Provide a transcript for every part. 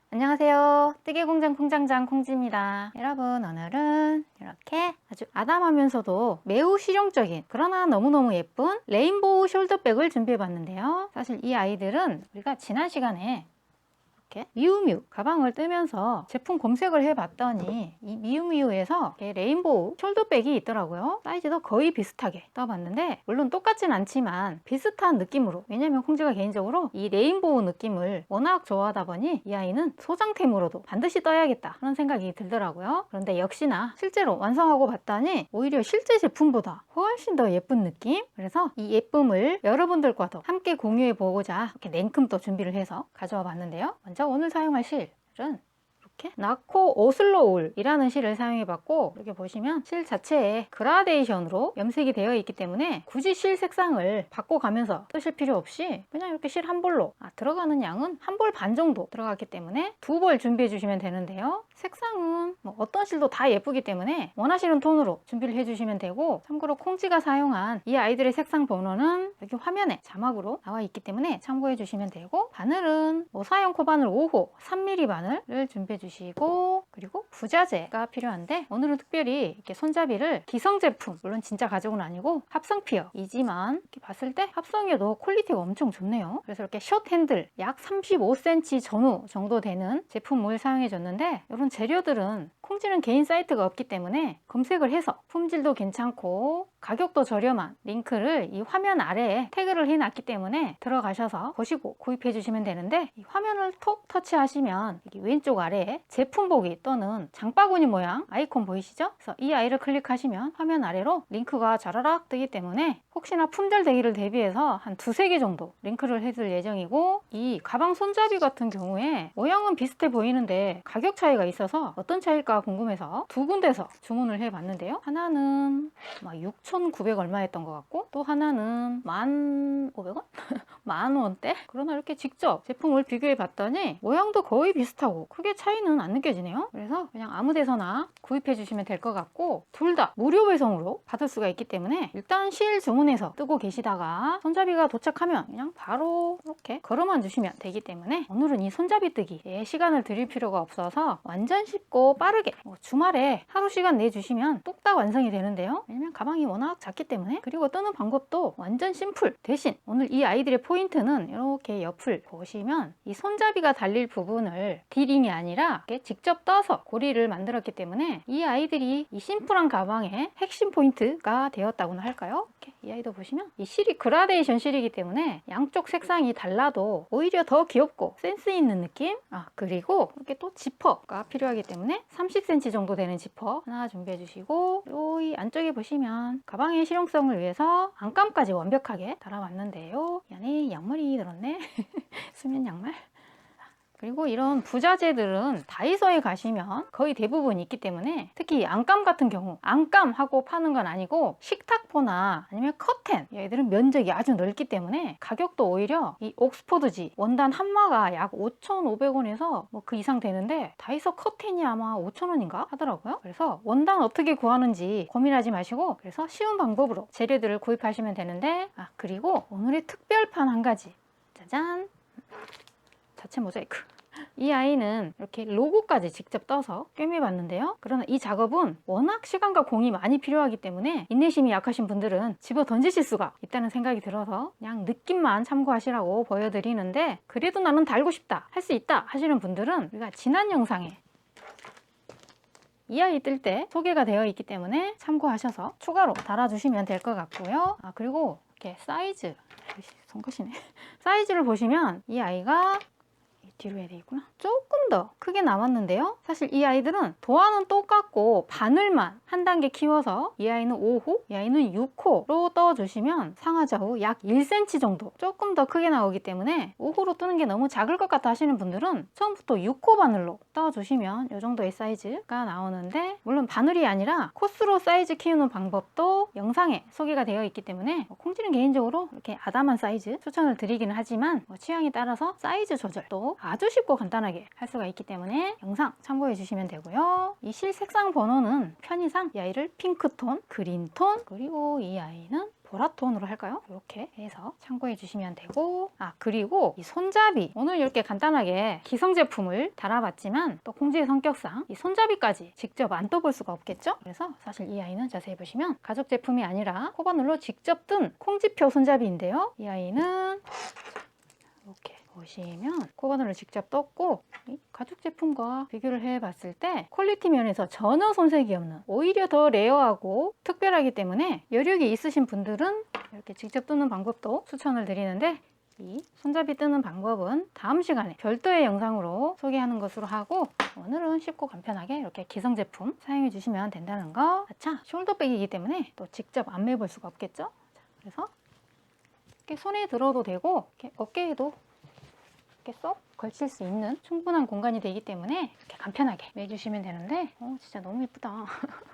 안녕하세요. 뜨개공장 콩장장 콩지입니다. 여러분, 오늘은 이렇게 아주 아담하면서도 매우 실용적인, 그러나 너무너무 예쁜 레인보우 숄더백을 준비해 봤는데요. 사실 이 아이들은 우리가 지난 시간에 이렇게 미우미우 가방을 뜨면서 제품 검색을 해봤더니 이 미우미우에서 레인보우 숄더백이 있더라고요. 사이즈도 거의 비슷하게 떠봤는데, 물론 똑같진 않지만 비슷한 느낌으로, 왜냐면 콩지가 개인적으로 이 레인보우 느낌을 워낙 좋아하다 보니 이 아이는 소장템으로도 반드시 떠야겠다 그런 생각이 들더라고요. 그런데 역시나 실제로 완성하고 봤더니 오히려 실제 제품보다 훨씬 더 예쁜 느낌. 그래서 이 예쁨을 여러분들과도 함께 공유해 보고자 이렇게 냉큼 또 준비를 해서 가져와 봤는데요. 먼저 오늘 사용할 실은 이렇게 나코 오슬로울이라는 실을 사용해 봤고, 이렇게 보시면 실 자체에 그라데이션으로 염색이 되어 있기 때문에 굳이 실 색상을 바꿔가면서 뜨실 필요 없이 그냥 이렇게 실 한 볼로, 들어가는 양은 한 볼 반 정도 들어갔기 때문에 두 벌 준비해 주시면 되는데요. 색상은 뭐 어떤 실도 다 예쁘기 때문에 원하시는 톤으로 준비를 해 주시면 되고, 참고로 콩지가 사용한 이 아이들의 색상 번호는 여기 화면에 자막으로 나와 있기 때문에 참고해 주시면 되고, 바늘은 사용 코바늘 5호 3mm 바늘을 준비해 주시고, 그리고 부자재가 필요한데 오늘은 특별히 이렇게 손잡이를 기성 제품, 물론 진짜 가죽은 아니고 합성 피어이지만 이렇게 봤을 때 합성이어도 퀄리티가 엄청 좋네요. 그래서 이렇게 숏 핸들 약 35cm 전후 정도 되는 제품을 사용해 줬는데, 이런 재료들은 콩지는 개인 사이트가 없기 때문에 검색을 해서 품질도 괜찮고 가격도 저렴한 링크를 이 화면 아래에 태그를 해놨기 때문에 들어가셔서 보시고 구입해 주시면 되는데, 이 화면을 톡 터치하시면 여기 왼쪽 아래에 제품 보기 또는 장바구니 모양 아이콘 보이시죠? 그래서 이 아이를 클릭하시면 화면 아래로 링크가 자라락 뜨기 때문에 혹시나 품절되기를 대비해서 한 두세 개 정도 링크를 해둘 예정이고, 이 가방 손잡이 같은 경우에 모양은 비슷해 보이는데 가격 차이가 있어서 어떤 차이일까 궁금해서 두 군데서 주문을 해봤는데요. 하나는 6,900 얼마 했던 것 같고, 또 하나는 1,500원? 10,000원대? 그러나 이렇게 직접 제품을 비교해 봤더니 모양도 거의 비슷하고 크게 차이는 안 느껴지네요. 그래서 그냥 아무 데서나 구입해 주시면 될 것 같고, 둘 다 무료 배송으로 받을 수가 있기 때문에 일단 실 주문해서 뜨고 계시다가 손잡이가 도착하면 그냥 바로 이렇게 걸어만 주시면 되기 때문에 오늘은 이 손잡이 뜨기에 시간을 들일 필요가 없어서 완전 쉽고 빠르게 주말에 하루 시간 내주시면 뚝딱 완성이 되는데요. 왜냐면 가방이 워낙 작기 때문에. 그리고 뜨는 방법도 완전 심플. 대신 오늘 이 아이들의 포인트는 이렇게 옆을 보시면 이 손잡이가 달릴 부분을 디링이 아니라 이렇게 직접 떠서 고리를 만들었기 때문에 이 아이들이 이 심플한 가방의 핵심 포인트가 되었다고나 할까요? 이렇게 이 아이도 보시면 이 실이 그라데이션 실이기 때문에 양쪽 색상이 달라도 오히려 더 귀엽고 센스 있는 느낌. 그리고 이렇게 또 지퍼가 필요하기 때문에 30cm 정도 되는 지퍼 하나 준비해 주시고, 이 안쪽에 보시면 가방의 실용성을 위해서 안감까지 완벽하게 달아왔는데요. 이 안에 양말이 들었네. 수면 양말. 그리고 이런 부자재들은 다이소에 가시면 거의 대부분 있기 때문에, 특히 안감 같은 경우 안감하고 파는 건 아니고 식탁포나 아니면 커튼, 얘들은 면적이 아주 넓기 때문에 가격도 오히려 이 옥스포드지 원단 한마가 약 5,500원에서 그 이상 되는데, 다이소 커튼이 아마 5,000원인가 하더라고요. 그래서 원단 어떻게 구하는지 고민하지 마시고 그래서 쉬운 방법으로 재료들을 구입하시면 되는데, 그리고 오늘의 특별판 한 가지, 짜잔, 자체 모자이크. 이 아이는 이렇게 로고까지 직접 떠서 꿰매 봤는데요. 그러나 이 작업은 워낙 시간과 공이 많이 필요하기 때문에 인내심이 약하신 분들은 집어 던지실 수가 있다는 생각이 들어서 그냥 느낌만 참고하시라고 보여드리는데, 그래도 나는 달고 싶다, 할 수 있다 하시는 분들은 우리가 지난 영상에 이 아이 뜰 때 소개가 되어 있기 때문에 참고하셔서 추가로 달아주시면 될 것 같고요. 그리고 이렇게 사이즈, 손끝이네. 사이즈를 보시면 이 아이가 뒤로 해야 되겠구나. 조금 더 크게 나왔는데요. 사실 이 아이들은 도안은 똑같고 바늘만 한 단계 키워서 이 아이는 5호, 이 아이는 6호로 떠주시면 상하좌우 약 1cm 정도 조금 더 크게 나오기 때문에 5호로 뜨는 게 너무 작을 것 같다 하시는 분들은 처음부터 6호 바늘로 떠주시면 이 정도의 사이즈가 나오는데, 물론 바늘이 아니라 코스로 사이즈 키우는 방법도 영상에 소개가 되어 있기 때문에 콩지는 개인적으로 이렇게 아담한 사이즈 추천을 드리기는 하지만 취향에 따라서 사이즈 조절도 아주 쉽고 간단하게 할 수가 있기 때문에 영상 참고해 주시면 되고요. 이 실 색상 번호는 편의상 이 아이를 핑크톤, 그린톤, 그리고 이 아이는 보라톤으로 할까요? 이렇게 해서 참고해 주시면 되고, 그리고 이 손잡이, 오늘 이렇게 간단하게 기성 제품을 달아봤지만 또 콩지의 성격상 이 손잡이까지 직접 안 떠볼 수가 없겠죠? 그래서 사실 이 아이는 자세히 보시면 가죽 제품이 아니라 코바늘로 직접 뜬 콩지표 손잡이인데요. 이 아이는 이렇게 보시면 코바늘을 직접 떴고, 이 가죽 제품과 비교를 해봤을 때 퀄리티 면에서 전혀 손색이 없는, 오히려 더 레어하고 특별하기 때문에 여력이 있으신 분들은 이렇게 직접 뜨는 방법도 추천을 드리는데, 이 손잡이 뜨는 방법은 다음 시간에 별도의 영상으로 소개하는 것으로 하고, 오늘은 쉽고 간편하게 이렇게 기성 제품 사용해 주시면 된다는 거. 숄더백이기 때문에 또 직접 안 매볼 수가 없겠죠? 그래서 이렇게 손에 들어도 되고 이렇게 어깨에도 이렇게 쏙 걸칠 수 있는 충분한 공간이 되기 때문에 이렇게 간편하게 매주시면 되는데, 진짜 너무 예쁘다.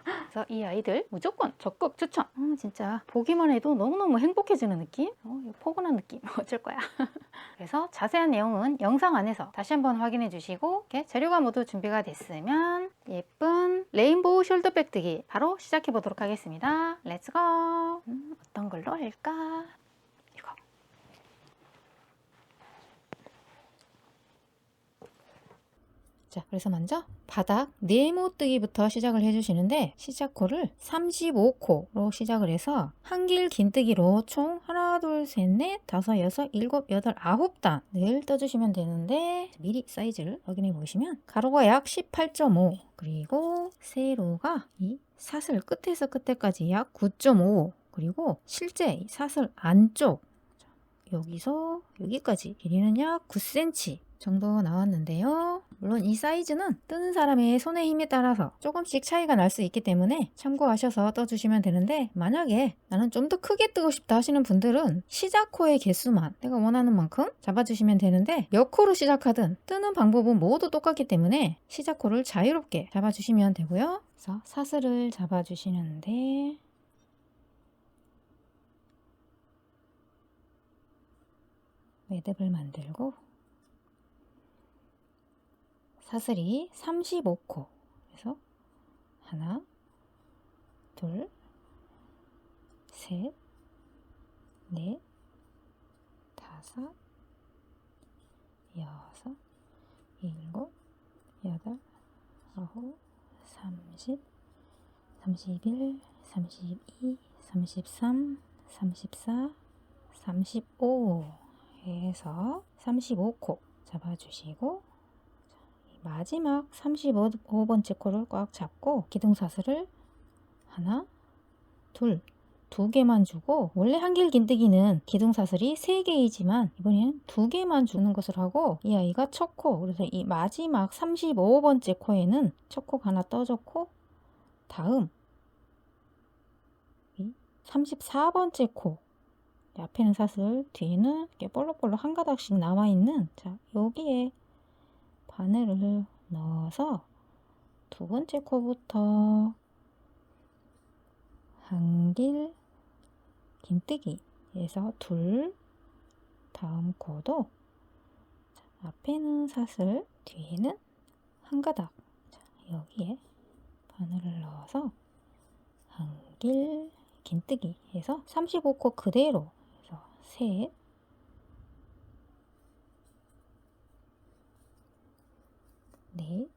그래서 이 아이들 무조건 적극 추천. 진짜 보기만 해도 너무너무 행복해지는 느낌? 포근한 느낌. 어쩔 거야. 그래서 자세한 내용은 영상 안에서 다시 한번 확인해 주시고, 이렇게 재료가 모두 준비가 됐으면 예쁜 레인보우 숄더백 뜨기 바로 시작해 보도록 하겠습니다. 렛츠고! 어떤 걸로 할까? 이거. 자, 그래서 먼저 바닥 네모 뜨기부터 시작을 해주시는데, 시작코를 35코로 시작을 해서 한길 긴뜨기로 총 하나, 둘, 셋, 넷, 다섯, 여섯, 일곱, 여덟, 9단을 떠주시면 되는데, 미리 사이즈를 확인해 보시면 가로가 약 18.5, 그리고 세로가 이 사슬 끝에서 끝에까지 약 9.5, 그리고 실제 이 사슬 안쪽 여기서 여기까지 길이는 약 9cm 정도 나왔는데요. 물론 이 사이즈는 뜨는 사람의 손의 힘에 따라서 조금씩 차이가 날 수 있기 때문에 참고하셔서 떠주시면 되는데, 만약에 나는 좀 더 크게 뜨고 싶다 하시는 분들은 시작코의 개수만 내가 원하는 만큼 잡아주시면 되는데, 몇 코로 시작하든 뜨는 방법은 모두 똑같기 때문에 시작코를 자유롭게 잡아주시면 되고요. 그래서 사슬을 잡아주시는데, 매듭을 만들고 사슬이 35코, 그래서 하나, 둘, 셋, 넷, 다섯, 여섯, 일곱, 여덟, 아홉, 30, 31, 32, 33, 34, 35 해서 35코 잡아주시고, 마지막 35번째 코를 꽉 잡고 기둥사슬을 하나, 둘, 두 개만 주고, 원래 한길 긴뜨기는 기둥사슬이 3개이지만 이번에는 2개만 주는 것을 하고, 이 아이가 첫 코, 그래서 이 마지막 35번째 코에는 첫 코가 하나 떠줬고, 다음 이 34번째 코 앞에는 사슬, 뒤에는 이렇게 볼록볼록 한 가닥씩 남아있는, 자, 여기에 바늘을 넣어서 두 번째 코부터 한길 긴뜨기에서 둘, 다음 코도 앞에는 사슬, 뒤에는 한 가닥, 자, 여기에 바늘을 넣어서 한길 긴뜨기에서 35코 그대로 해서 셋, 넷,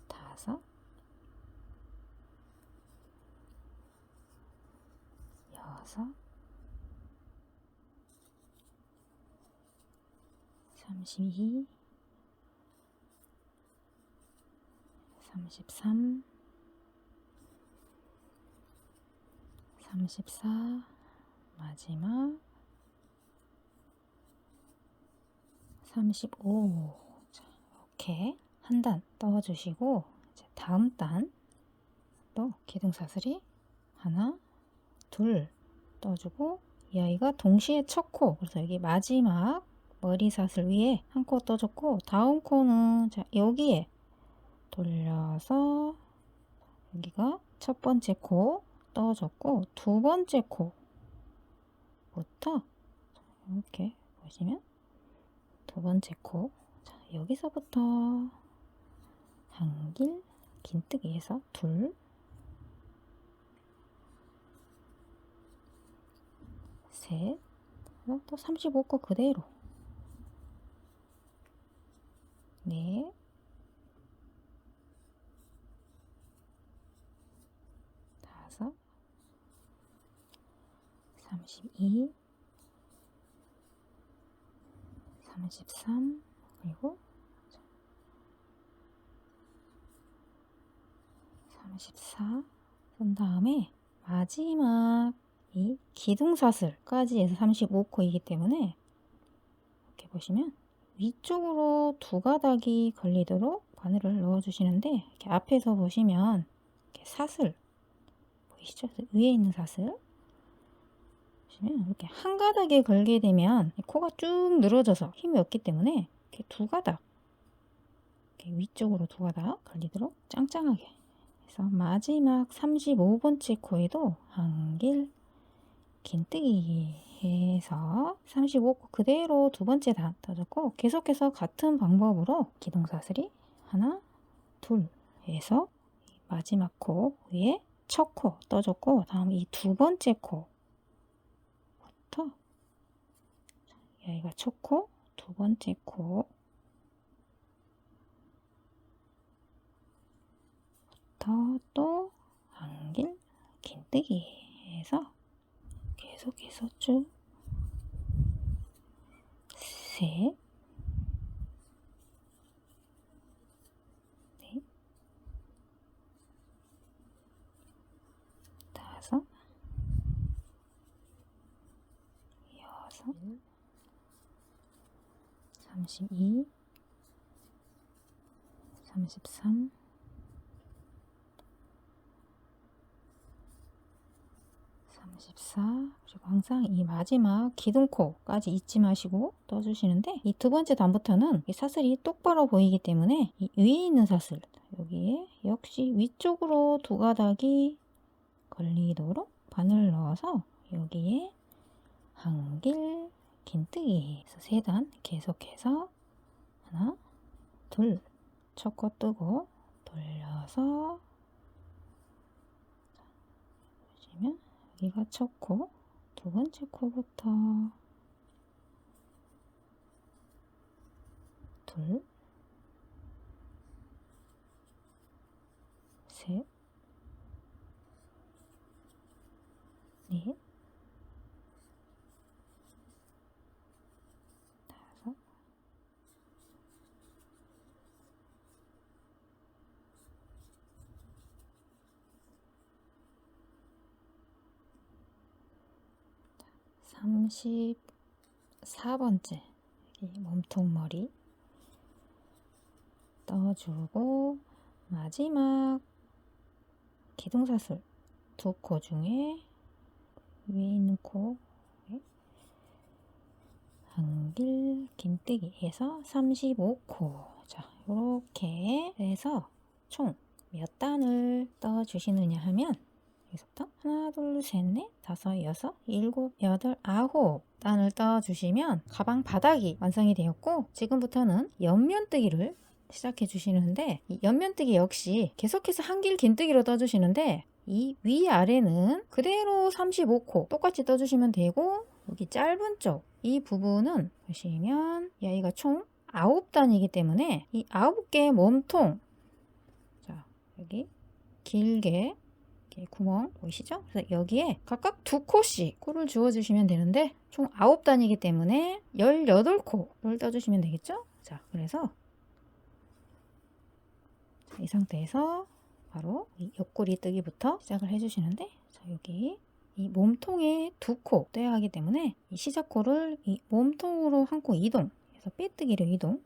다섯, 여섯, 32, 33, 34, 마지막 35. 자, 이렇게 한 단 떠주시고, 이제 다음 단 또 기둥사슬이 하나, 둘 떠주고, 이 아이가 동시에 첫 코, 그래서 여기 마지막 머리 사슬 위에 한 코 떠줬고, 다음 코는 자, 여기에 돌려서 여기가 첫 번째 코 떠줬고, 두 번째 코부터 이렇게 보시면 두 번째 코, 자, 여기서부터 한길 긴뜨기에서 둘, 셋, 또 35코 그대로 넷, 다섯, 32, 33, 그리고 34 쓴 다음에 마지막 이 기둥사슬까지 해서 35코이기 때문에 이렇게 보시면 위쪽으로 두 가닥이 걸리도록 바늘을 넣어 주시는데, 이렇게 앞에서 보시면 이렇게 사슬 보이시죠? 위에 있는 사슬 보시면 이렇게 한 가닥에 걸게 되면 코가 쭉 늘어져서 힘이 없기 때문에 이렇게 두 가닥, 이렇게 위쪽으로 두 가닥 걸리도록 짱짱하게 해서 마지막 35번째 코에도 한길 긴뜨기 해서 35코 그대로 두 번째 다 떠줬고, 계속해서 같은 방법으로 기둥사슬이 하나, 둘 해서 마지막 코 위에 첫 코 떠줬고, 다음 이 두 번째 코부터 여기가 첫 코, 두 번째 코부터 또 한길 긴뜨기 해서 계속해서 쭉 셋, 넷, 다섯, 여섯, 32, 33, 34, 그리고 항상 이 마지막 기둥코까지 잊지 마시고 떠주시는데, 이 두 번째 단부터는 이 사슬이 똑바로 보이기 때문에 이 위에 있는 사슬 여기에 역시 위쪽으로 두 가닥이 걸리도록 바늘 넣어서 여기에 한길 긴뜨기 해서 세 단 계속해서 하나, 둘, 첫 코 뜨고 돌려서 보시면 여기가 첫 코, 두 번째 코부터 둘, 셋, 넷, 다섯, 자, 34번째 이 몸통 머리 떠주고, 마지막 기둥사슬 두 코 중에 위에 있는 코 한길 긴뜨기 해서 35코. 자, 이렇게 해서 총 몇 단을 떠 주시느냐 하면, 여기서부터 하나, 둘, 셋, 넷, 다섯, 여섯, 일곱, 여덟, 아홉 단을 떠 주시면 가방 바닥이 완성이 되었고, 지금부터는 옆면뜨기를 시작해 주시는데, 이 옆면뜨기 역시 계속해서 한길 긴뜨기로 떠 주시는데, 이 위아래는 그대로 35코 똑같이 떠 주시면 되고, 여기 짧은 쪽 이 부분은 보시면 여기가 총 9단이기 때문에 이 9개의 몸통, 자 여기 길게 이렇게 구멍 보이시죠? 그래서 여기에 각각 2코씩 코를 주워 주시면 되는데, 총 9단이기 때문에 18코를 떠주시면 되겠죠? 자, 그래서 이 상태에서 바로 이 옆구리 뜨기부터 시작을 해주시는데, 자, 여기 이 몸통에 2코 떼야 하기 때문에 이 시작코를 이 몸통으로 한 코 이동 해서 빼뜨기로 이동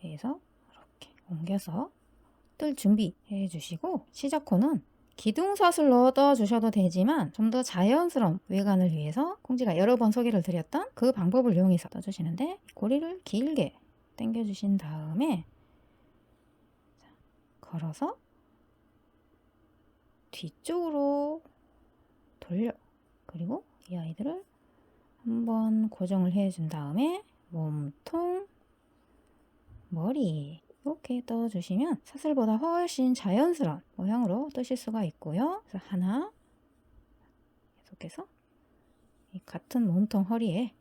해서 이렇게 옮겨서 뜰 준비해 주시고, 시작코는 기둥사슬로 떠주셔도 되지만 좀 더 자연스러운 외관을 위해서 콩지가 여러 번 소개를 드렸던 그 방법을 이용해서 떠주시는데, 고리를 길게 당겨 주신 다음에 걸어서 뒤쪽으로 돌려, 그리고 이 아이들을 한번 고정을 해 준 다음에 몸통, 머리 이렇게 떠주시면 사슬보다 훨씬 자연스러운 모양으로 뜨실 수가 있고요. 그래서 하나, 계속해서 이 같은 몸통 허리에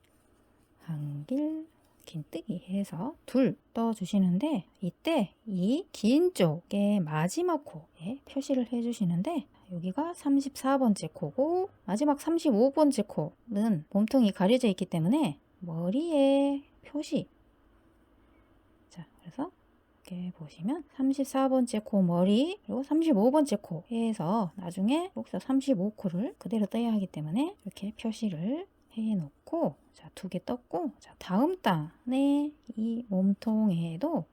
한길 긴뜨기 해서 둘 떠주시는데, 이때 이 긴 쪽의 마지막 코에 표시를 해주시는데, 여기가 34번째 코고 마지막 35번째 코는 몸통이 가려져 있기 때문에 머리에 표시. 자, 그래서 이렇게 보시면 34번째 코 머리, 그리고 35번째 코에서 나중에 여기서 35코를 그대로 떠야 하기 때문에 이렇게 표시를 해 놓고, 자, 2개 떴고, 자, 다음 단에 이 몸통에도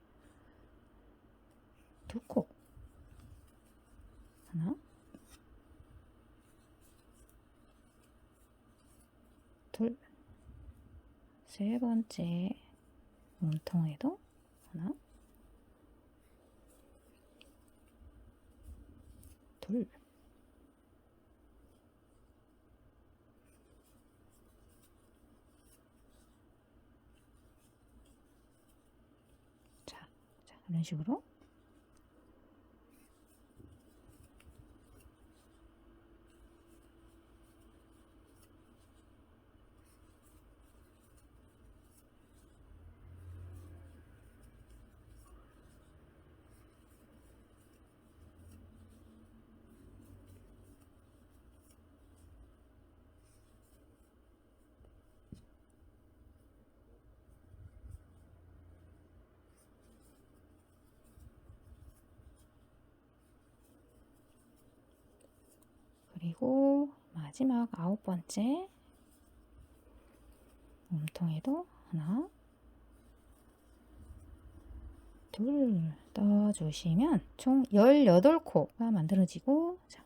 2코, 하나, 둘, 세 번째 몸통에도 하나, 둘, 자, 이런 식으로. 그리고 마지막 9번째 몸통에도 하나, 둘 떠주시면 총 18코가 만들어지고, 자,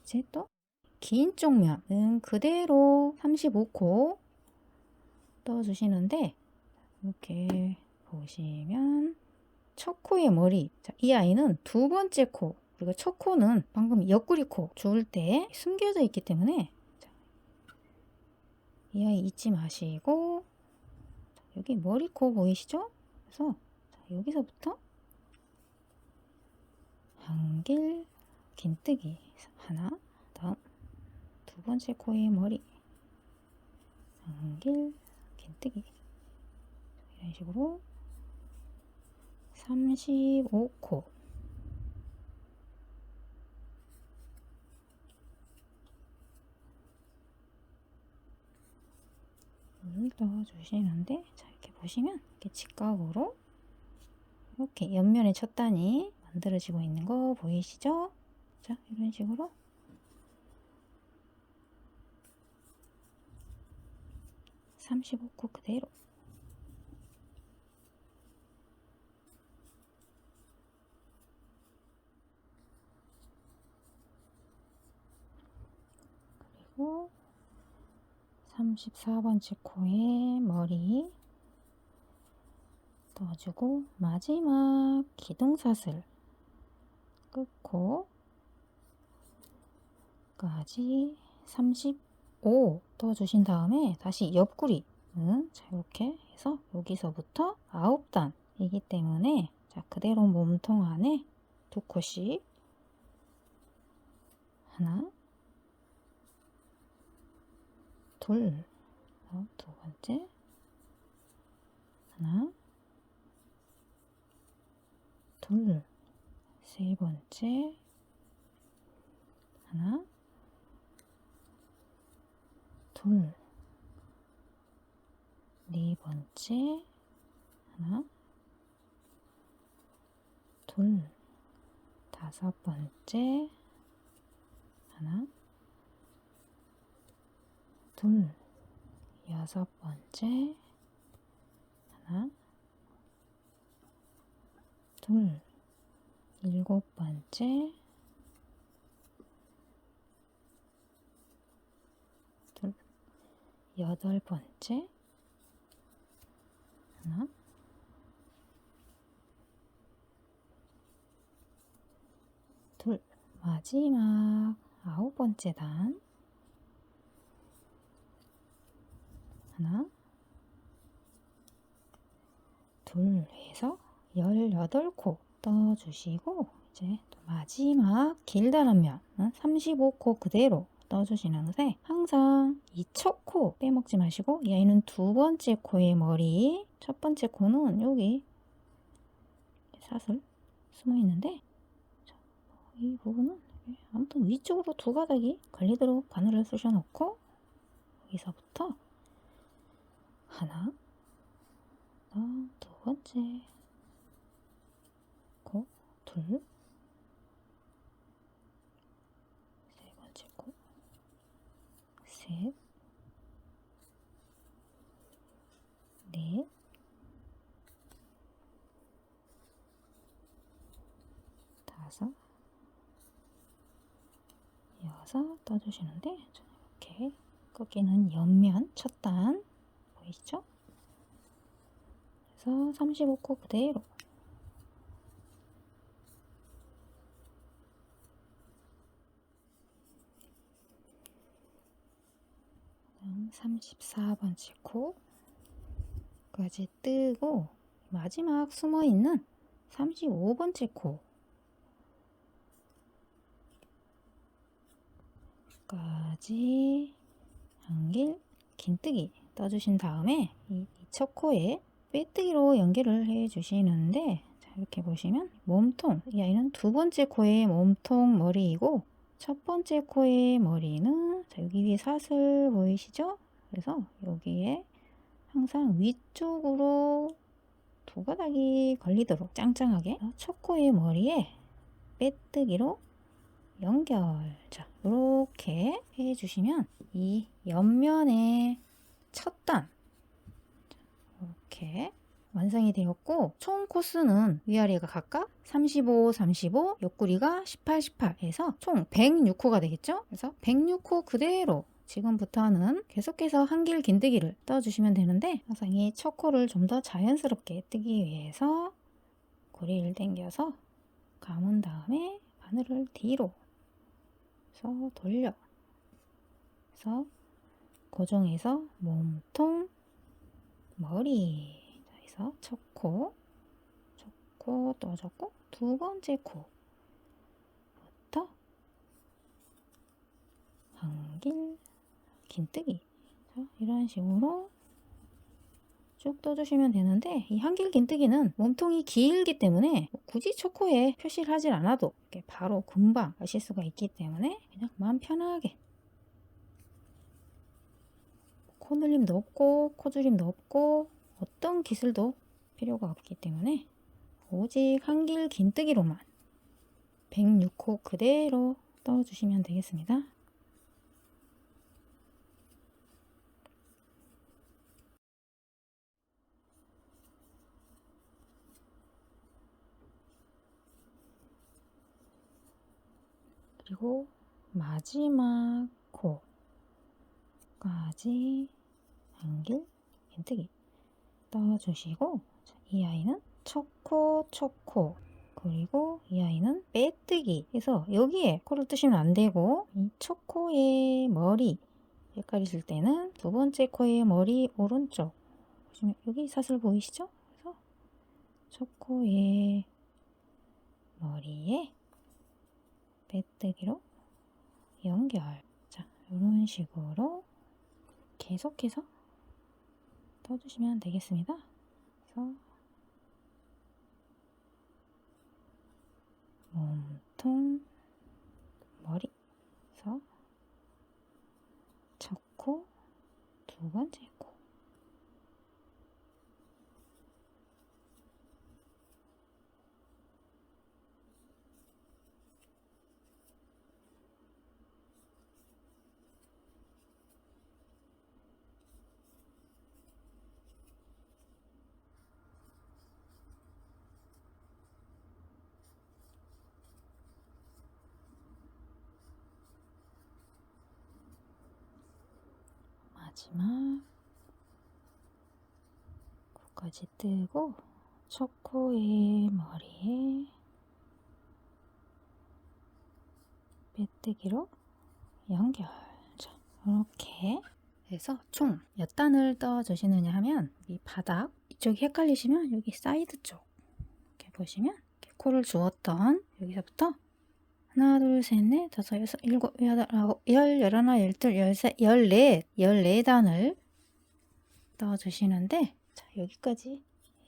이제 또 긴 쪽면은 그대로 35코 떠주시는데, 이렇게 보시면 첫 코의 머리, 자, 이 아이는 두 번째 코, 그리고 첫 코는 방금 옆구리 코 줄 때 숨겨져 있기 때문에, 자, 이 아이 잊지 마시고, 자, 여기 머리 코 보이시죠? 그래서 자, 여기서부터 한길 긴뜨기 하나, 다음 두 번째 코의 머리 한길 긴뜨기, 이런 식으로 35코 넣어주시는데, 자, 이렇게 보시면 이렇게 직각으로 이렇게 옆면에 첫 단이 만들어지고 있는 거 보이시죠? 자, 이런 식으로 35코 그대로. 그리고 34번째 코에 머리 떠주고, 마지막 기둥사슬 끝코까지 35 떠주신 다음에 다시 옆구리는 자, 이렇게 해서 여기서부터 9단이기 때문에, 자, 그대로 몸통 안에 2코씩 하나, 둘, 두 번째 하나, 둘, 세 번째 하나, 둘, 네 번째 하나, 둘, 다섯 번째 하나, 둘, 여섯 번째 하나, 둘, 일곱 번째 둘, 여덟 번째 하나, 둘, 마지막 9번째 단 하나, 둘 해서 18코 떠주시고 이제 또 마지막 길다란 면은 35코 그대로 떠주시는데 항상 이 첫 코 빼먹지 마시고 이 아이는 두 번째 코의 머리, 첫 번째 코는 여기 사슬 숨어 있는데 이 부분은 아무튼 위쪽으로 두 가닥이 걸리도록 바늘을 쑤셔 놓고 여기서부터 하나, 두 번째 코, 둘, 세 번째 코, 셋, 넷, 다섯, 여섯 떠주시는데 이렇게 꺾이는 옆면 첫 단 보이시죠? 그래서 35코 그대로 34번째 코까지 뜨고 마지막 숨어있는 35번째 코까지 한길 긴뜨기 떠주신 다음에 이 첫 코에 빼뜨기로 연결을 해 주시는데 자, 이렇게 보시면 몸통, 이 아이는 두 번째 코의 몸통 머리이고 첫 번째 코의 머리는 자, 여기 위에 사슬 보이시죠? 그래서 여기에 항상 위쪽으로 두 가닥이 걸리도록 짱짱하게 첫 코의 머리에 빼뜨기로 연결. 자, 이렇게 해주시면 이 옆면의 첫 단 이렇게 완성이 되었고 총 코스는 위아래가 각각 35, 35, 옆구리가 18, 18 해서 총 106호가 되겠죠? 그래서 106호 그대로 지금부터는 계속해서 한길 긴뜨기를 떠주시면 되는데 항상 이 첫 코를 좀 더 자연스럽게 뜨기 위해서 고리를 당겨서 감은 다음에 바늘을 뒤로 해서 돌려 그래서 고정해서 몸통 머리 해서 첫 코 떠줬고 두 번째 코부터 한길 긴뜨기 이런 식으로 쭉 떠주시면 되는데 이 한길 긴뜨기는 몸통이 길기 때문에 굳이 첫 코에 표시를 하질 않아도 이렇게 바로 금방 하실 수가 있기 때문에 그냥 마음 편하게 코늘림도 없고 코줄임도 없고 어떤 기술도 필요가 없기 때문에 오직 한길 긴뜨기로만 106호 그대로 떠주시면 되겠습니다. 그리고 마지막 코까지 한길 긴뜨기 떠주시고 이 아이는 첫 코 그리고 이 아이는 빼뜨기 해서 여기에 코를 뜨시면 안 되고 이 첫 코의 머리 헷갈리실 때는 두 번째 코의 머리 오른쪽 보시면 여기 사슬 보이시죠? 그래서 첫 코의 머리에 빼뜨기로 연결. 자, 이런 식으로 계속해서 떠주시면 되겠습니다. 그래서 몸통 머리 그래서 첫 코, 두 번째 코 마지막 코까지 뜨고 첫 코의 머리에 빼뜨기로 연결. 자, 이렇게 해서 총 몇 단을 떠주시느냐 하면 이 바닥 이쪽이 헷갈리시면 여기 사이드 쪽 보시면 이렇게 코를 주었던 여기서부터 하나, 둘, 셋, 넷, 다섯, 여섯, 일곱, 여덟, 아홉, 열, 열하나, 열둘, 열셋, 열넷, 14단을 넣어주시는데, 자, 여기까지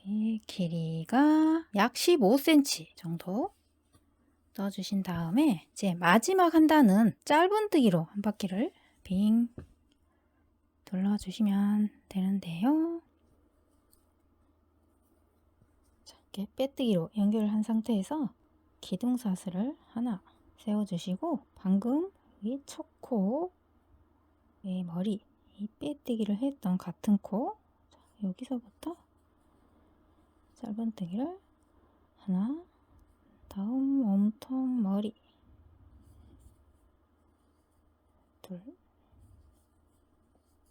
이 길이가 약 15cm 정도 넣어주신 다음에 이제 마지막 한 단은 짧은뜨기로 한 바퀴를 빙 돌려주시면 되는데요. 자, 이렇게 빼뜨기로 연결한 상태에서 기둥사슬을 하나 세워주시고 방금 이 첫 코의 머리 이 빼뜨기를 했던 같은 코 자, 여기서부터 짧은뜨기를 하나 다음 몸통 머리 둘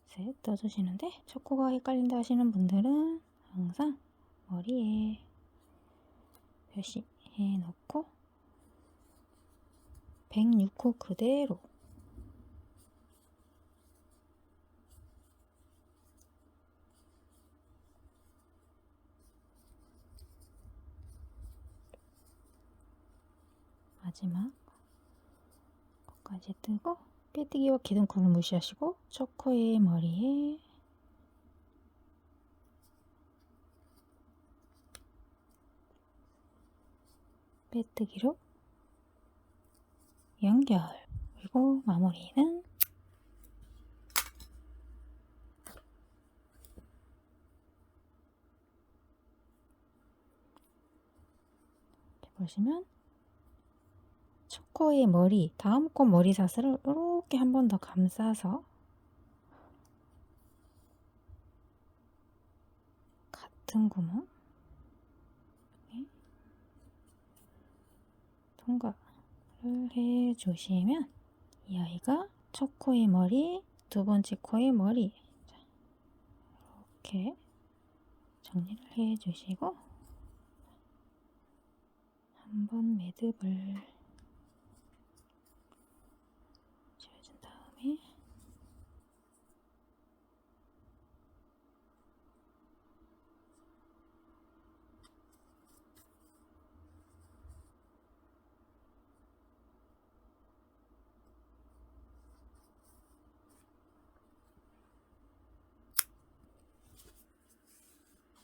셋 떠주시는데 첫 코가 헷갈린다 하시는 분들은 항상 머리에 표시해 놓고 106코 그대로 마지막 코까지 뜨고 빼뜨기와 기둥코를 무시하시고 첫 코의 머리에 빼뜨기로 연결 그리고 마무리는 이렇게 보시면 첫 코의 머리 다음 코 머리 사슬을 이렇게 한 번 더 감싸서 같은 구멍 통과를 해주시면 이 아이가 첫 코의 머리, 두 번째 코의 머리 이렇게 정리를 해주시고 한번 매듭을 지어준 다음에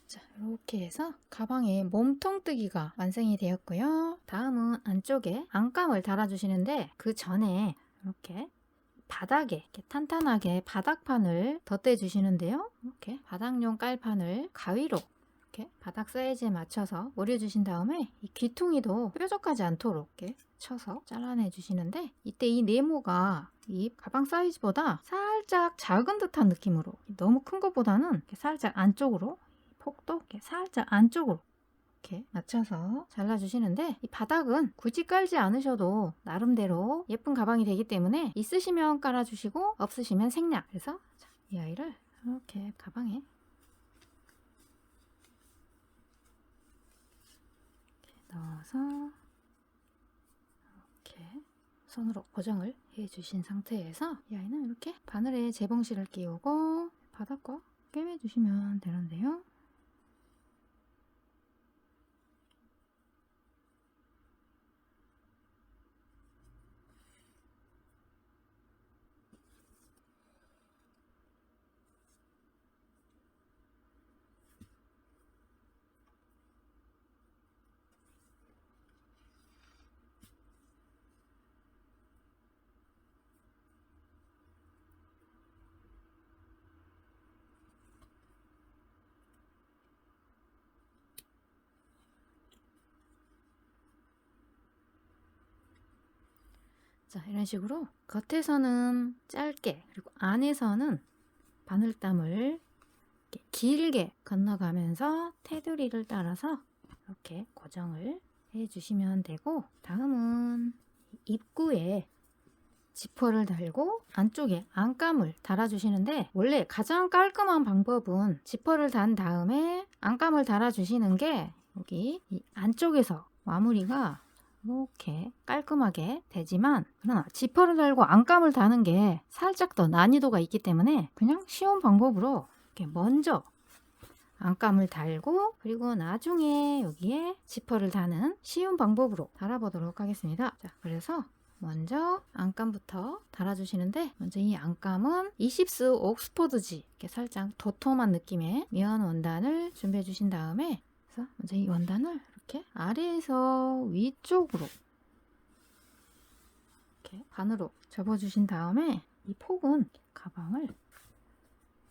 자, 이렇게 해서 가방에 몸통뜨기가 완성이 되었고요. 다음은 안쪽에 안감을 달아주시는데 그 전에 이렇게 바닥에 이렇게 탄탄하게 바닥판을 덧대 주시는데요. 이렇게 바닥용 깔판을 가위로 이렇게 바닥 사이즈에 맞춰서 오려주신 다음에 이 귀퉁이도 뾰족하지 않도록 이렇게 쳐서 잘라내 주시는데 이때 이 네모가 이 가방 사이즈보다 살짝 작은 듯한 느낌으로 너무 큰 것보다는 이렇게 살짝 안쪽으로 폭도 이렇게 살짝 안쪽으로 이렇게 맞춰서 잘라주시는데 이 바닥은 굳이 깔지 않으셔도 나름대로 예쁜 가방이 되기 때문에 있으시면 깔아주시고 없으시면 생략. 그래서 이 아이를 이렇게 가방에 이렇게 넣어서 이렇게 손으로 고정을 해주신 상태에서 이 아이는 이렇게 바늘에 재봉실을 끼우고 바닥과 꿰매주시면 되는데요. 자, 이런 식으로 겉에서는 짧게 그리고 안에서는 바늘땀을 이렇게 길게 건너가면서 테두리를 따라서 이렇게 고정을 해주시면 되고 다음은 입구에 지퍼를 달고 안쪽에 안감을 달아주시는데 원래 가장 깔끔한 방법은 지퍼를 단 다음에 안감을 달아주시는 게 여기 이 안쪽에서 마무리가 이렇게 깔끔하게 되지만 그러나 지퍼를 달고 안감을 다는 게 살짝 더 난이도가 있기 때문에 그냥 쉬운 방법으로 이렇게 먼저 안감을 달고 그리고 나중에 여기에 지퍼를 다는 쉬운 방법으로 달아보도록 하겠습니다. 자, 그래서 먼저 안감부터 달아주시는데 먼저 이 안감은 이십스 옥스포드지 이렇게 살짝 도톰한 느낌의 면 원단을 준비해 주신 다음에 그래서 먼저 이 원단을 이렇게 아래에서 위쪽으로 이렇게 반으로 접어주신 다음에 이 폭은 가방을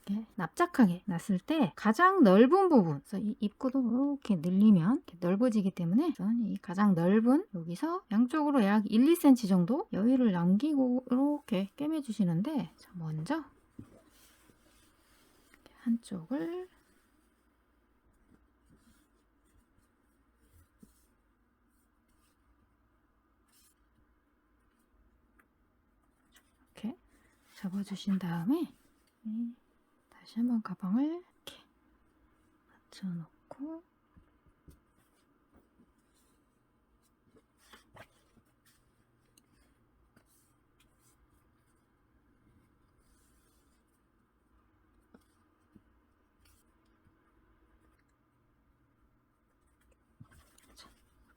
이렇게 납작하게 놨을 때 가장 넓은 부분, 그래서 이 입구도 이렇게 늘리면 이렇게 넓어지기 때문에 이 가장 넓은 여기서 양쪽으로 약 1, 2cm 정도 여유를 남기고 이렇게 꿰매주시는데 자, 먼저 한쪽을 이렇게 접어주신 다음에 다시 한번 가방을 이렇게 맞춰놓고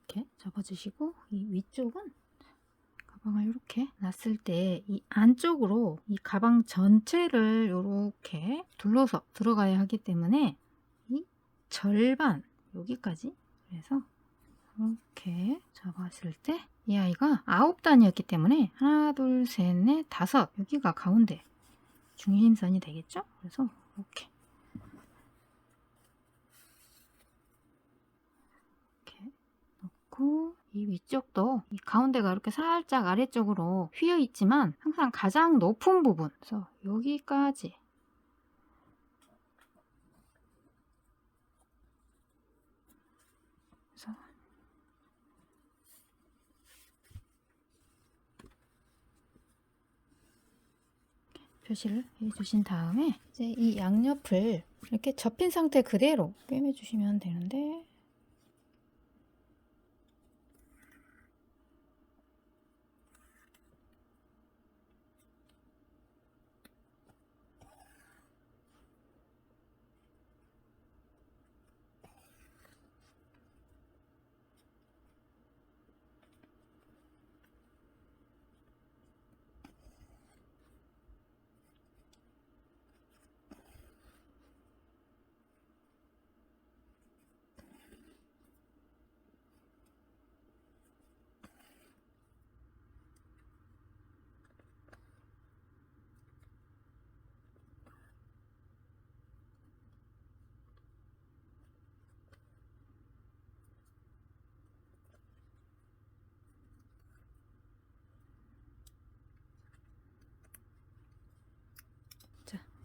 이렇게 접어주시고 이 위쪽은 가방을 이렇게 놨을 때 이 안쪽으로 이 가방 전체를 이렇게 둘러서 들어가야 하기 때문에 이 절반 여기까지 그래서 이렇게 접었을 때 이 아이가 9단이었기 때문에 하나 둘 셋 넷 다섯 여기가 가운데 중심선이 되겠죠? 그래서 이렇게 놓고 이 위쪽도 이 가운데가 이렇게 살짝 아래쪽으로 휘어 있지만 항상 가장 높은 부분 그래서 여기까지 그래서 표시를 해주신 다음에 이제 이 양옆을 이렇게 접힌 상태 그대로 꿰매주시면 되는데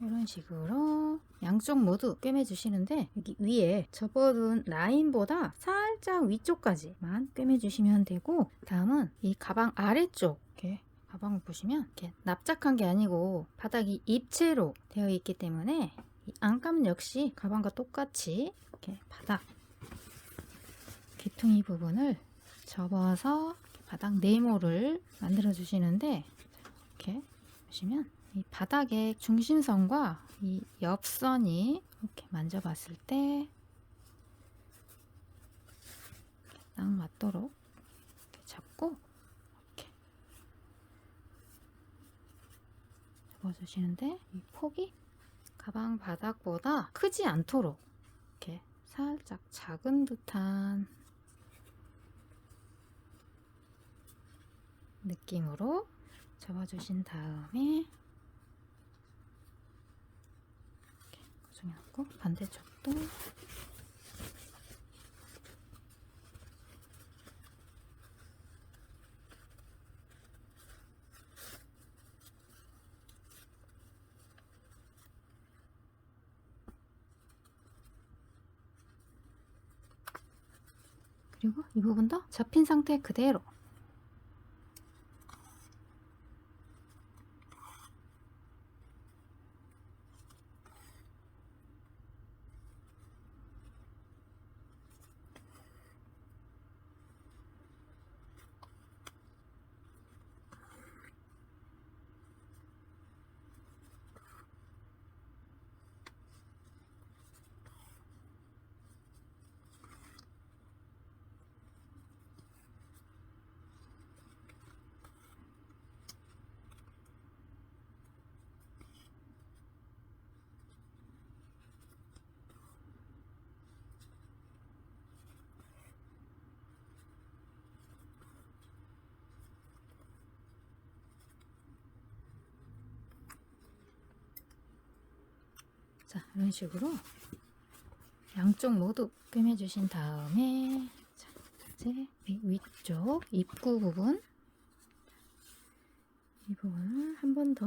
이런 식으로 양쪽 모두 꿰매 주시는데 여기 위에 접어둔 라인보다 살짝 위쪽까지만 꿰매 주시면 되고 다음은 이 가방 아래쪽 이렇게 가방을 보시면 이렇게 납작한 게 아니고 바닥이 입체로 되어 있기 때문에 이 안감 역시 가방과 똑같이 이렇게 바닥 귀퉁이 부분을 접어서 바닥 네모를 만들어 주시는데 이렇게 보시면 이 바닥의 중심선과 이 옆선이 이렇게 만져봤을 때 딱 맞도록 이렇게 잡고 이렇게 접어주시는데 이 폭이 가방 바닥보다 크지 않도록 이렇게 살짝 작은 듯한 느낌으로 접어주신 다음에 고정해놓고 반대쪽도 그리고 이 부분도 접힌 상태 그대로 자, 이런 식으로 양쪽 모두 꿰매주신 다음에 자, 이제 위쪽 입구 부분 이 부분을 한 번 더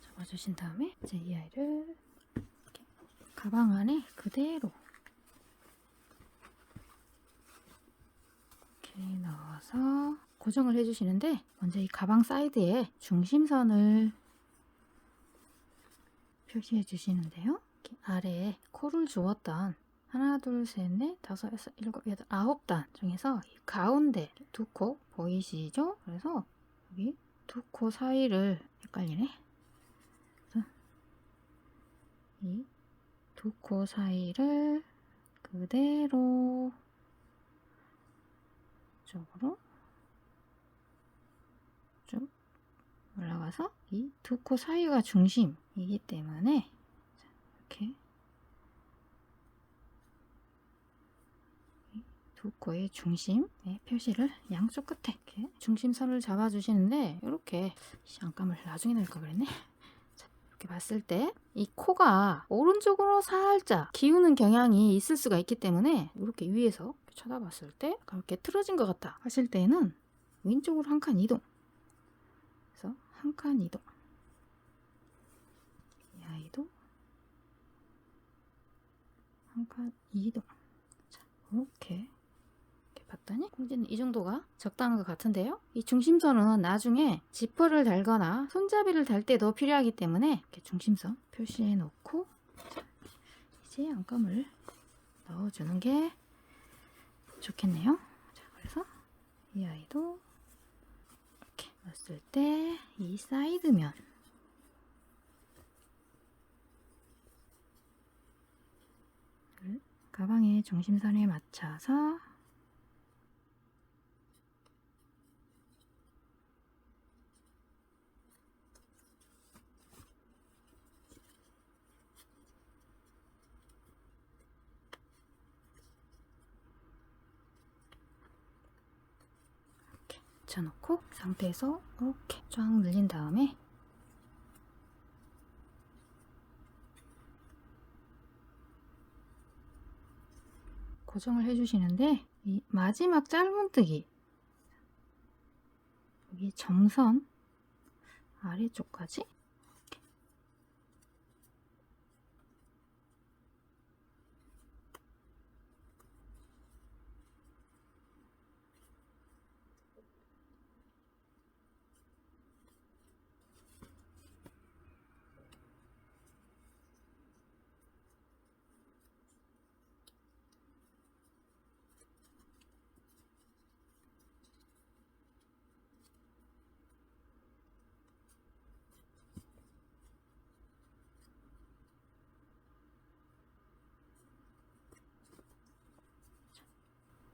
잡아주신 다음에 이제 이 아이를 이렇게 가방 안에 그대로 이렇게 넣어서 고정을 해주시는데, 먼저 이 가방 사이드에 중심선을 표시해 주시는데요. 이렇게 아래에 코를 주었던 하나, 둘, 셋, 넷, 다섯, 여섯, 일곱, 여덟, 9단 중에서 이 가운데 두 코 보이시죠? 그래서 여기 두 코 사이를 헷갈리네. 이 두 코 사이를 그대로 쪽으로 쭉 올라가서 이 두 코 사이가 중심이기 때문에 이렇게 두 코의 중심의 표시를 양쪽 끝에 이렇게 중심선을 잡아주시는데, 이렇게 잠깐만 나중에 넣을까 그랬네. 자, 이렇게 봤을 때 이 코가 오른쪽으로 살짝 기우는 경향이 있을 수가 있기 때문에, 이렇게 위에서 쳐다봤을 때 이렇게 틀어진 것 같다 하실 때는 왼쪽으로 한 칸 이동, 그래서 한 칸 이동, 이 아이도 한 칸 이동. 자, 이렇게 봤더니 콩지는 이 정도가 적당한 것 같은데요. 이 중심선은 나중에 지퍼를 달거나 손잡이를 달 때도 필요하기 때문에 이렇게 중심선 표시해 놓고, 자, 이제 안감을 넣어주는 게 좋겠네요. 자, 그래서 이 아이도 이렇게 넣었을 때 이 사이드면 가방의 중심선에 맞춰서 붙여놓고 상태에서 이렇게 쫙 늘린 다음에 고정을 해주시는데, 이 마지막 짧은뜨기 여기 점선 아래쪽까지 이렇게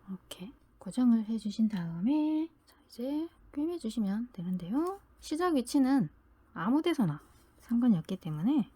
이렇게 고정을 해주신 다음에, 자, 이제 꿰매 주시면 되는데요. 시작 위치는 아무 데서나 상관이 없기 때문에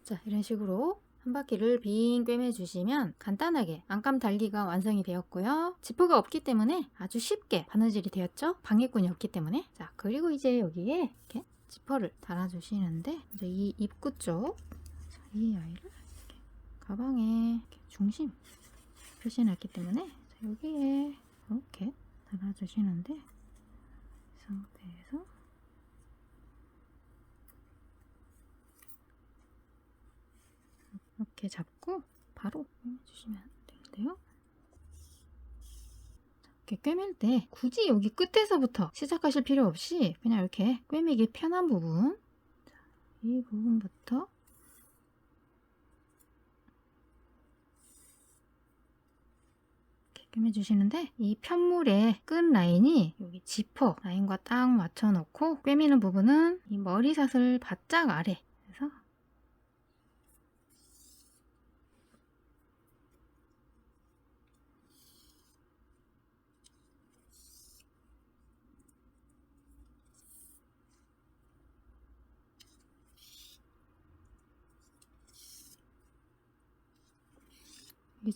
자, 이런 식으로 한 바퀴를 빙 꿰매 주시면 간단하게 안감 달기가 완성이 되었고요. 지퍼가 없기 때문에 아주 쉽게 바느질이 되었죠. 방해꾼이 없기 때문에. 자, 그리고 이제 여기에 이렇게 지퍼를 달아 주시는데, 이제 이 입구 쪽, 자, 이 아이를 이렇게 가방에 이렇게 중심 표시해 놨기 때문에, 자, 여기에 이렇게 달아 주시는데, 상태에서 이렇게 잡고 바로 꿰매주시면 되는데요. 이렇게 꿰맬 때 굳이 여기 끝에서부터 시작하실 필요 없이 그냥 이렇게 꿰매기 편한 부분, 이 부분부터 꿰매주시는데, 이 편물의 끝 라인이 여기 지퍼 라인과 딱 맞춰놓고 꿰매는 부분은 이 머리사슬 바짝 아래, 그래서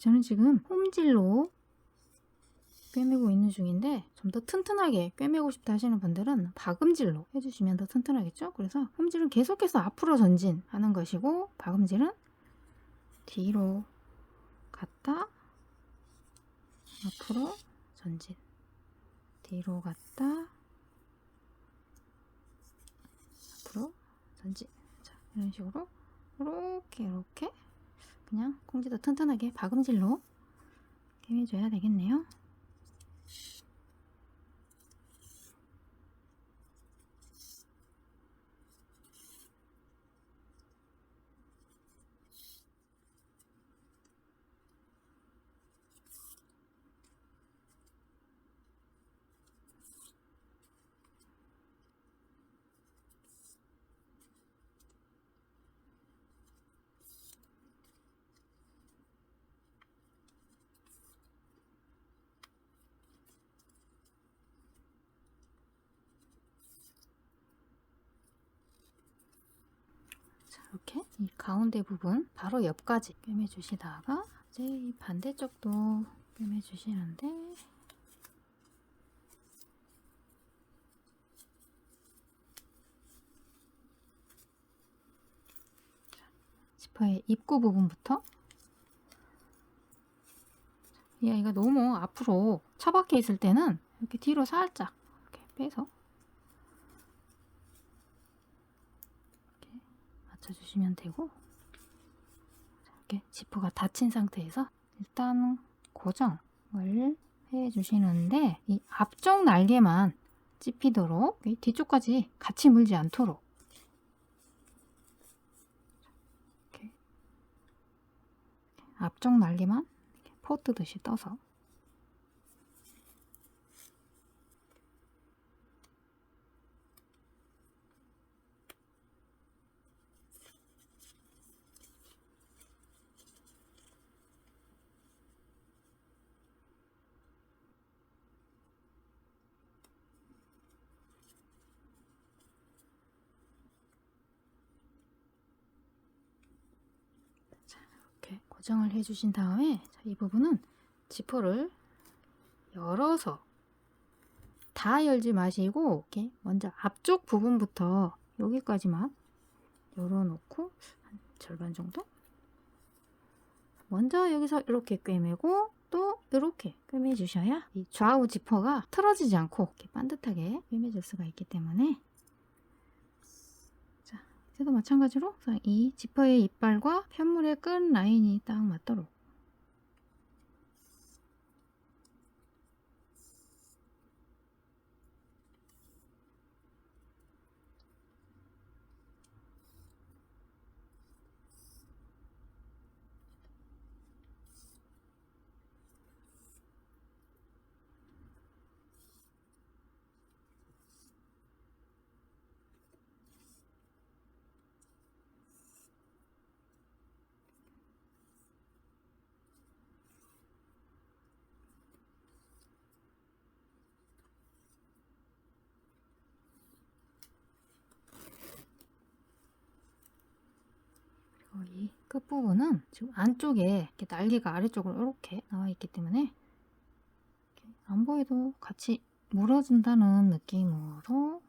저는 지금 홈질로 꿰매고 있는 중인데, 좀 더 튼튼하게 꿰매고 싶다 하시는 분들은 박음질로 해주시면 더 튼튼하겠죠? 그래서 홈질은 계속해서 앞으로 전진하는 것이고, 박음질은 뒤로 갔다 앞으로 전진, 뒤로 갔다 앞으로 전진. 자, 이런 식으로 이렇게 그냥 콩지도 튼튼하게 박음질로 꿰매줘야 되겠네요. 이렇게 이 가운데 부분 바로 옆까지 꿰매 주시다가 이제 이 반대쪽도 꿰매 주시는데, 지퍼의 입구 부분부터, 얘가 너무 앞으로 처박혀 있을 때는 이렇게 뒤로 살짝 이렇게 빼서 이렇게 맞춰주시면 되고, 이렇게 지퍼가 닫힌 상태에서 일단 고정을 해주시는데, 이 앞쪽 날개만 찝히도록 뒤쪽까지 같이 물지 않도록 이렇게 앞쪽 날개만 이렇게 포 뜨듯이 떠서, 이렇게 고정을 해주신 다음에, 이 부분은 지퍼를 열어서 다 열지 마시고 이렇게 먼저 앞쪽 부분부터 여기까지만 열어놓고 한 절반 정도, 먼저 여기서 이렇게 꿰매고 또 이렇게 꿰매 주셔야 이 좌우 지퍼가 틀어지지 않고 이렇게 반듯하게 꿰매질 수가 있기 때문에, 자, 이제도 마찬가지로 이 지퍼의 이빨과 편물의 끝 라인이 딱 맞도록 이 끝부분은 지금 안쪽에 이렇게 날개가 아래쪽으로 이렇게 나와 있기 때문에 안 보여도 같이 물어준다는 느낌으로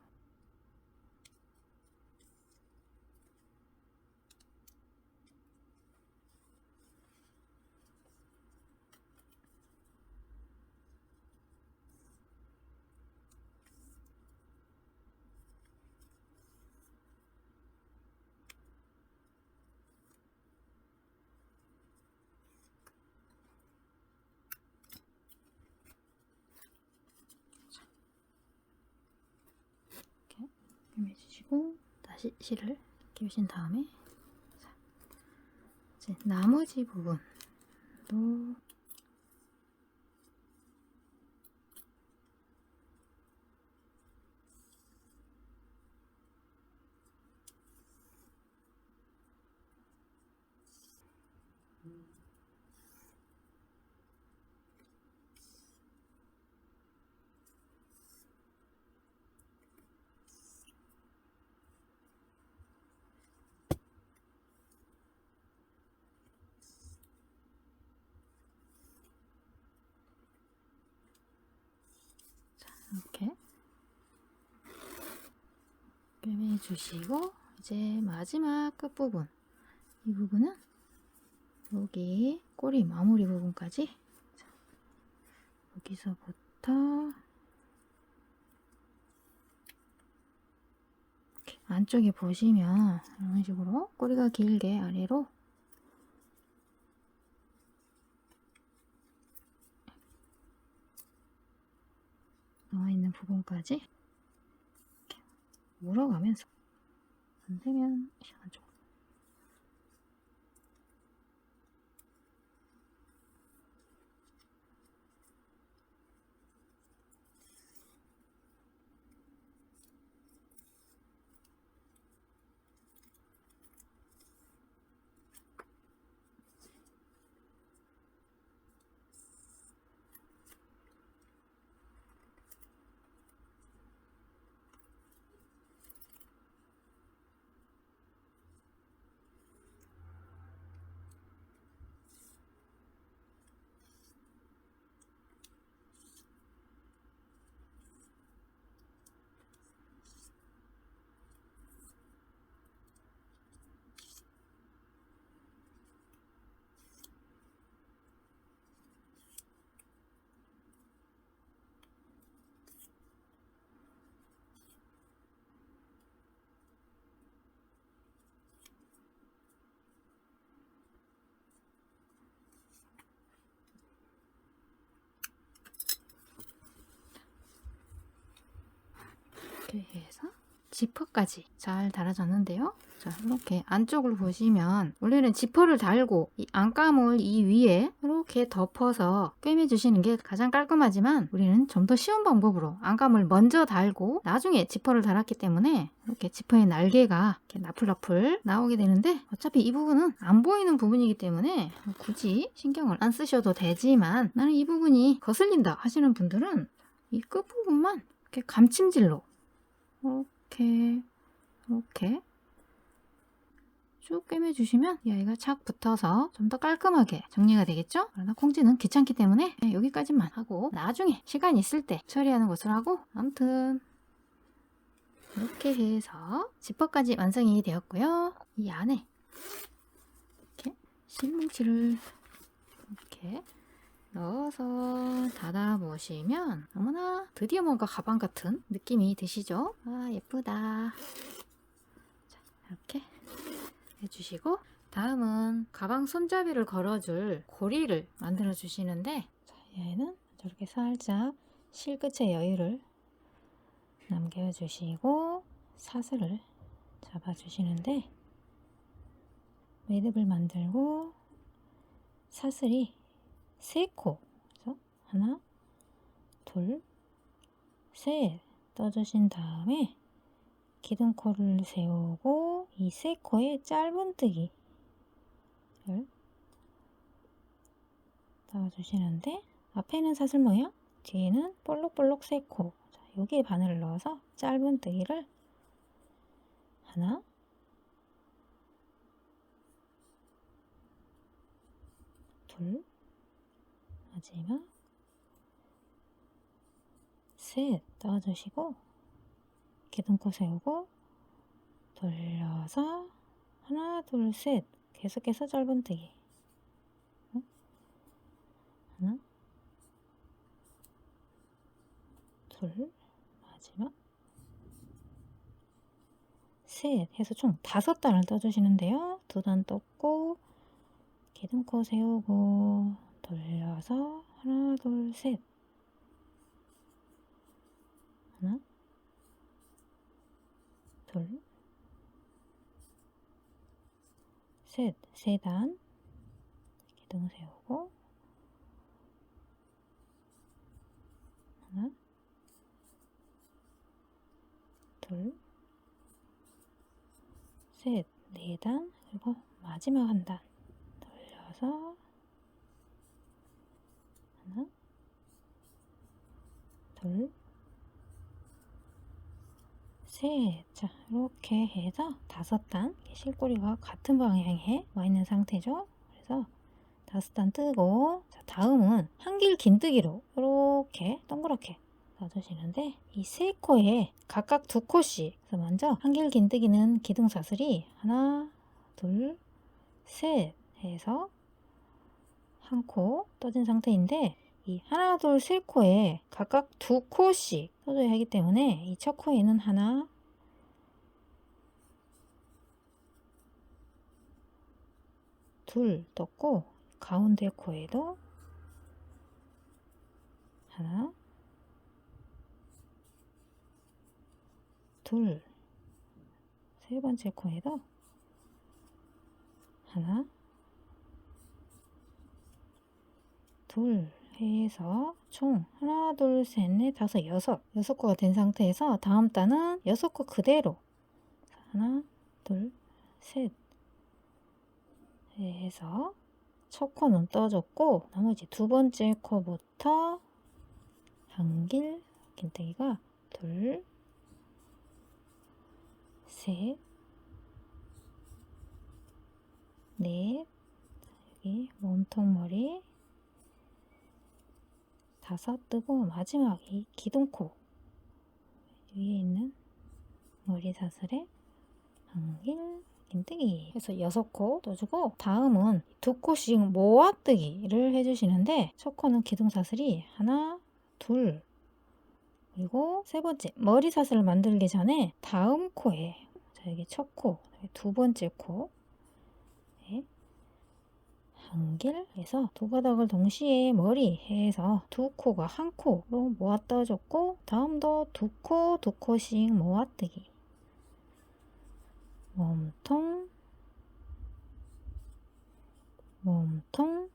다시 실을 끼우신 다음에 자, 이제 나머지 부분도 이렇게 꿰매주시고 이제 마지막 끝부분 이 부분은 여기 꼬리 마무리 부분까지 자, 여기서부터 이렇게 안쪽에 보시면 이런 식으로 꼬리가 길게 아래로 나와 있는 부분까지 이렇게 물어가면서 안 되면 안쪽 이렇게 해서 지퍼까지 잘 달아졌는데요. 자, 이렇게 안쪽을 보시면 원래는 지퍼를 달고 이 안감을 이 위에 이렇게 덮어서 꿰매 주시는 게 가장 깔끔하지만 우리는 좀 더 쉬운 방법으로 안감을 먼저 달고 나중에 지퍼를 달았기 때문에 이렇게 지퍼의 날개가 이렇게 나풀나풀 나오게 되는데 어차피 이 부분은 안 보이는 부분이기 때문에 굳이 신경을 안 쓰셔도 되지만 나는 이 부분이 거슬린다 하시는 분들은 이 끝부분만 이렇게 감침질로 이렇게 쭉 꿰매주시면 이 아이가 착 붙어서 좀 더 깔끔하게 정리가 되겠죠? 그러나 콩지는 귀찮기 때문에 여기까지만 하고 나중에 시간 있을 때 처리하는 것으로 하고 아무튼 이렇게 해서 지퍼까지 완성이 되었고요. 이 안에 이렇게 실뭉치를 이렇게 넣어서 닫아보시면 너무나 드디어 뭔가 가방 같은 느낌이 드시죠? 아 예쁘다. 자, 이렇게 해주시고 다음은 가방 손잡이를 걸어줄 고리를 만들어 주시는데 자, 얘는 저렇게 살짝 실끝의 여유를 남겨주시고 사슬을 잡아주시는데 매듭을 만들고 사슬이 3코 그래서 하나 둘 셋 떠주신 다음에 기둥코를 세우고 이 3코에 짧은뜨기를 따주시는데 앞에는 사슬 모양 뒤에는 볼록볼록 3코 자, 여기에 바늘을 넣어서 짧은뜨기를 하나 둘 마지막 셋 떠주시고 기둥코 세우고 돌려서 하나 둘 셋 계속해서 짧은뜨기 하나 둘 마지막 셋 해서 총 5단을 떠주시는데요. 2단 떴고 기둥코 세우고 돌려서 하나 둘 셋 하나 둘 셋, 세 단 기둥 세우고 하나, 둘, 셋, 네 단, 그리고 마지막 한 단 돌려서 하나, 둘, 셋. 자, 이렇게 해서 5단 실꼬리가 같은 방향에 와 있는 상태죠. 그래서 5단 뜨고, 자, 다음은 한길 긴뜨기로 이렇게 동그랗게 놔주시는데, 이 세 코에 각각 2코씩. 그래서 먼저 한길 긴뜨기는 기둥 사슬이 하나, 둘, 셋 해서 한 코 떠진 상태인데, 이 하나, 둘, 세 코에 각각 2코씩 떠줘야 하기 때문에 이 첫 코에는 하나, 둘 떴고, 가운데 코에도 하나, 둘, 세 번째 코에도 하나, 둘 해서 총 하나, 둘, 셋, 넷, 다섯, 여섯 코가 된 상태에서 다음 단은 6코 그대로 하나, 둘, 셋 해서 첫 코는 떠줬고, 나머지 두 번째 코부터 한길 긴뜨기가 둘, 셋, 넷, 여기 몸통머리 5 뜨고, 마지막 이 기둥코 위에 있는 머리 사슬에 한길 긴뜨기 해서 6코 떠주고, 다음은 2코씩 모아뜨기를 해주시는데, 첫 코는 기둥 사슬이 하나, 둘, 그리고 세 번째 머리 사슬을 만들기 전에 다음 코에, 자, 여기 첫 코, 두 번째 코에 한길 해서 두 가닥을 동시에 머리 해서 2코가 한 코로 모아 떠줬고, 다음도 2코, 2코씩 모아뜨기, 몸통, 몸통,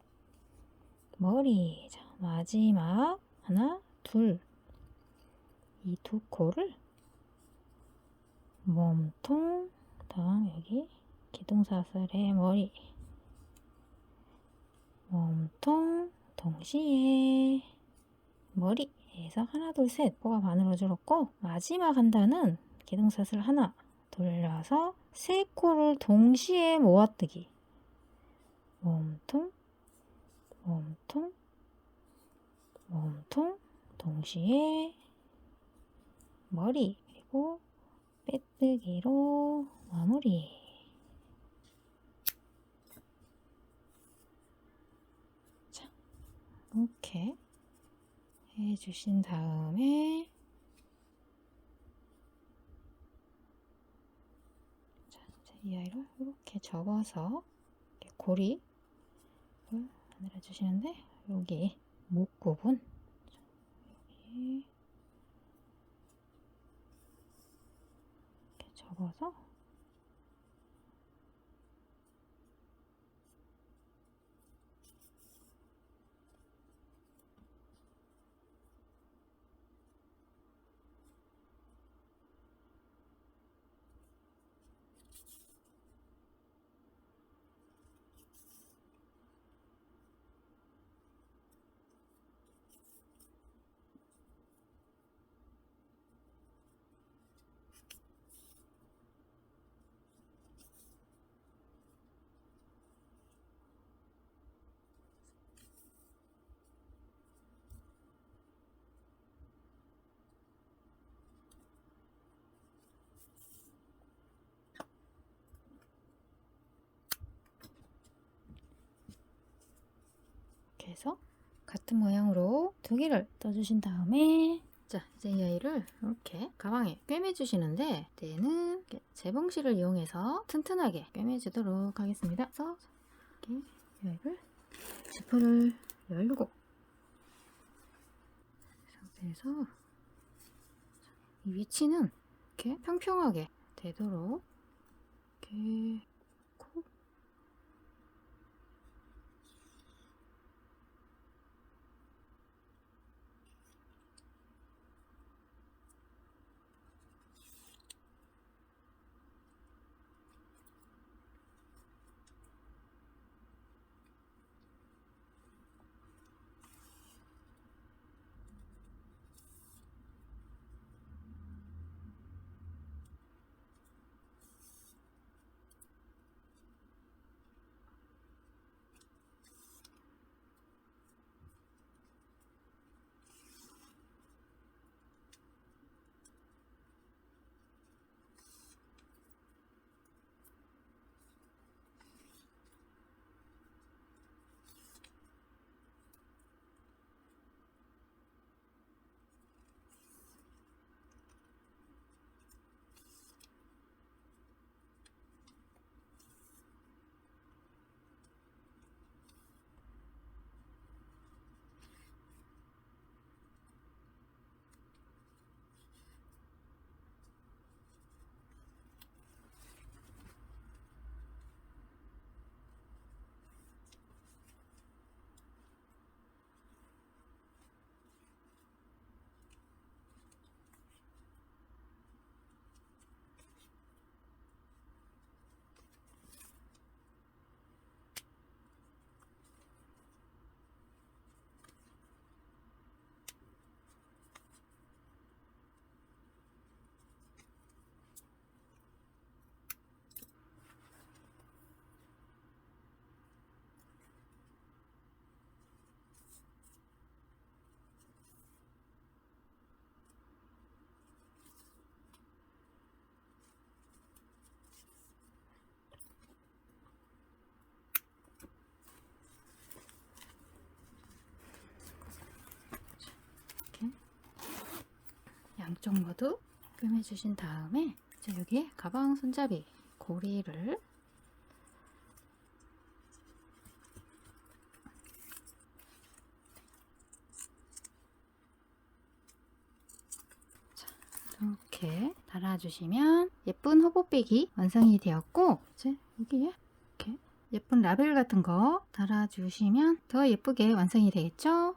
머리. 자, 마지막 하나, 둘, 이 2코를 몸통, 다음 여기 기둥사슬의 머리, 몸통, 동시에 머리 해서 하나, 둘, 셋 코가 반으로 줄었고, 마지막 한 단은 기둥사슬 하나 돌려서 3코를 동시에 모아뜨기, 몸통, 몸통, 몸통, 동시에 머리, 그리고 빼뜨기로 마무리. 자, 이렇게 해주신 다음에, 자, 이 아이를 이렇게 접어서 이렇게 고리를 만들어 주시는데, 여기 목 부분, 여기 이렇게 접어서 이렇게 해서 같은 모양으로 2개를 떠주신 다음에, 자, 이제 이 아이를 이렇게 가방에 꿰매 주시는데, 때는 재봉실을 이용해서 튼튼하게 꿰매 주도록 하겠습니다. 그래서 이렇게 이 아이를 지퍼를 열고 이 상태에서 이 위치는 이렇게 평평하게 되도록 이렇게 놓고, 양쪽 모두 꿰매주신 다음에 이제 여기에 가방 손잡이 고리를 이렇게 달아주시면 예쁜 호보백이 완성이 되었고, 이제 여기에 이렇게 예쁜 라벨 같은 거 달아주시면 더 예쁘게 완성이 되겠죠?